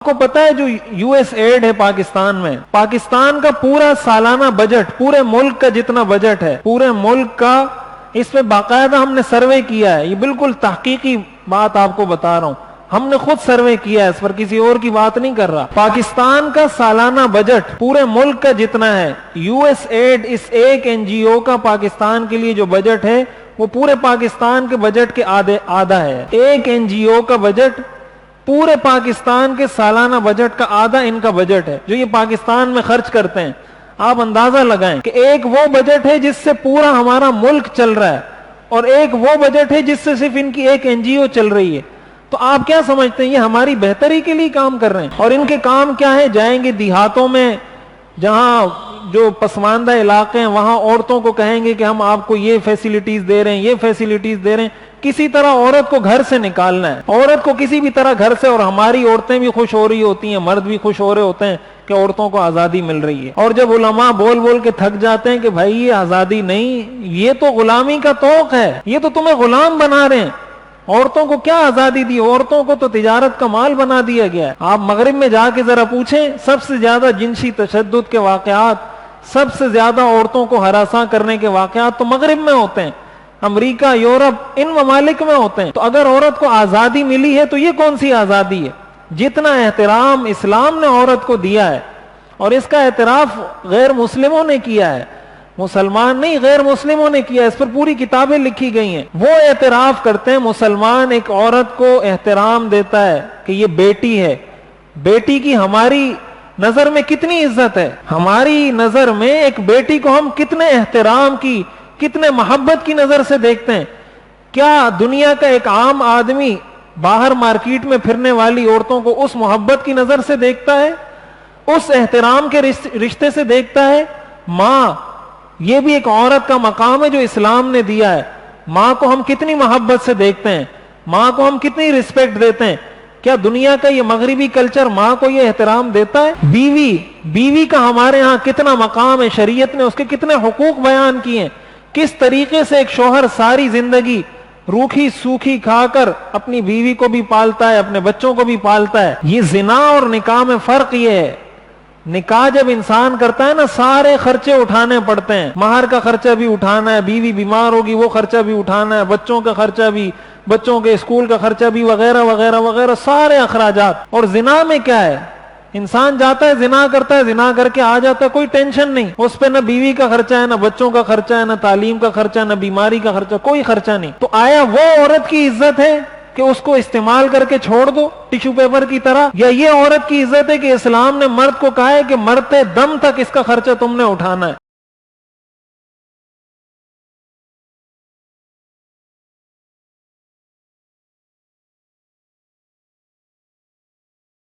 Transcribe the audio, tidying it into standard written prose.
کو پتا ہے جو یو ایس ایڈ ہے پاکستان کا پورا سالانہ بجٹ، پورے ملک کا جتنا بجٹ ہے، پورے ملک کا، اس پہ باقاعدہ ہم نے سروے کیا ہے، یہ بالکل تحقیقی بات آپ کو بتا رہا ہوں، ہم نے خود سروے کیا ہے، اس پر کسی اور کی بات نہیں کر رہا۔ پاکستان کا سالانہ بجٹ پورے ملک کا جتنا ہے، یو ایس ایڈ اس ایک این جی او کا پاکستان کے لیے جو بجٹ ہے وہ پورے پاکستان کے بجٹ کے آدھا ہے۔ ایک این جی او کا بجٹ پورے پاکستان کے سالانہ بجٹ کا آدھا ان کا بجٹ ہے جو یہ پاکستان میں خرچ کرتے ہیں۔ آپ اندازہ لگائیں کہ ایک وہ بجٹ ہے جس سے پورا ہمارا ملک چل رہا ہے، اور ایک وہ بجٹ ہے جس سے صرف ان کی ایک این جی او چل رہی ہے۔ تو آپ کیا سمجھتے ہیں یہ ہماری بہتری کے لیے کام کر رہے ہیں؟ اور ان کے کام کیا ہے؟ جائیں گے دیہاتوں میں، جہاں جو پسماندہ علاقے ہیں، وہاں عورتوں کو کہیں گے کہ ہم آپ کو یہ فیسیلیٹیز دے رہے ہیں، یہ فیسیلیٹیز دے رہے ہیں، کسی طرح عورت کو گھر سے نکالنا ہے، عورت کو کسی بھی طرح گھر سے، اور ہماری عورتیں بھی خوش ہو رہی ہوتی ہیں، مرد بھی خوش ہو رہے ہوتے ہیں کہ عورتوں کو آزادی مل رہی ہے۔ اور جب علماء بول بول کے تھک جاتے ہیں کہ بھائی یہ آزادی نہیں، یہ تو غلامی کا طوق ہے، یہ تو تمہیں غلام بنا رہے ہیں، عورتوں کو کیا آزادی دی؟ عورتوں کو تو تجارت کا مال بنا دیا گیا ہے۔ آپ مغرب میں جا کے ذرا پوچھیں، سب سے زیادہ جنسی تشدد کے واقعات، سب سے زیادہ عورتوں کو ہراساں کرنے کے واقعات تو مغرب میں ہوتے ہیں، امریکہ، یورپ، ان ممالک میں ہوتے ہیں۔ تو اگر عورت کو آزادی ملی ہے تو یہ کون سی آزادی ہے؟ جتنا احترام اسلام نے عورت کو دیا ہے، اور اس کا اعتراف غیر مسلموں نے کیا ہے، مسلمان نہیں، غیر مسلموں نے کیا، اس پر پوری کتابیں لکھی گئی ہیں، وہ اعتراف کرتے ہیں مسلمان ایک عورت کو احترام دیتا ہے کہ یہ بیٹی ہے۔ بیٹی کی ہماری نظر میں کتنی عزت ہے، ہماری نظر میں ایک بیٹی کو ہم کتنے احترام کی، کتنے محبت کی نظر سے دیکھتے ہیں۔ کیا دنیا کا ایک عام آدمی باہر مارکیٹ میں پھرنے والی عورتوں کو اس محبت کی نظر سے دیکھتا ہے، اس احترام کے رشتے سے دیکھتا ہے؟ ماں، یہ بھی ایک عورت کا مقام ہے جو اسلام نے دیا ہے۔ ماں کو ہم کتنی محبت سے دیکھتے ہیں، ماں کو ہم کتنی رسپیکٹ دیتے ہیں۔ کیا دنیا کا یہ مغربی کلچر ماں کو یہ احترام دیتا ہے؟ بیوی کا ہمارے ہاں کتنا مقام ہے، شریعت نے اس کے کتنے حقوق بیان کیے ہیں، کس طریقے سے ایک شوہر ساری زندگی روکھی سوکھی کھا کر اپنی بیوی کو بھی پالتا ہے، اپنے بچوں کو بھی پالتا ہے۔ یہ زنا اور نکاح میں فرق یہ ہے، نکاح جب انسان کرتا ہے نا، سارے خرچے اٹھانے پڑتے ہیں، مہر کا خرچہ بھی اٹھانا ہے، بیوی بیمار ہوگی وہ خرچہ بھی اٹھانا ہے، بچوں کا خرچہ بھی، بچوں کے اسکول کا خرچہ بھی، وغیرہ وغیرہ وغیرہ، سارے اخراجات۔ اور زنا میں کیا ہے؟ انسان جاتا ہے زنا کرتا ہے، زنا کر کے آ جاتا ہے، کوئی ٹینشن نہیں، اس پہ نہ بیوی کا خرچہ ہے، نہ بچوں کا خرچہ ہے، نہ تعلیم کا خرچہ، نہ بیماری کا خرچہ، کوئی خرچہ نہیں۔ تو آیا وہ عورت کی عزت ہے کہ اس کو استعمال کر کے چھوڑ دو ٹیشو پیپر کی طرح، یا یہ عورت کی عزت ہے کہ اسلام نے مرد کو کہا ہے کہ مرتے دم تک اس کا خرچہ تم نے اٹھانا ہے؟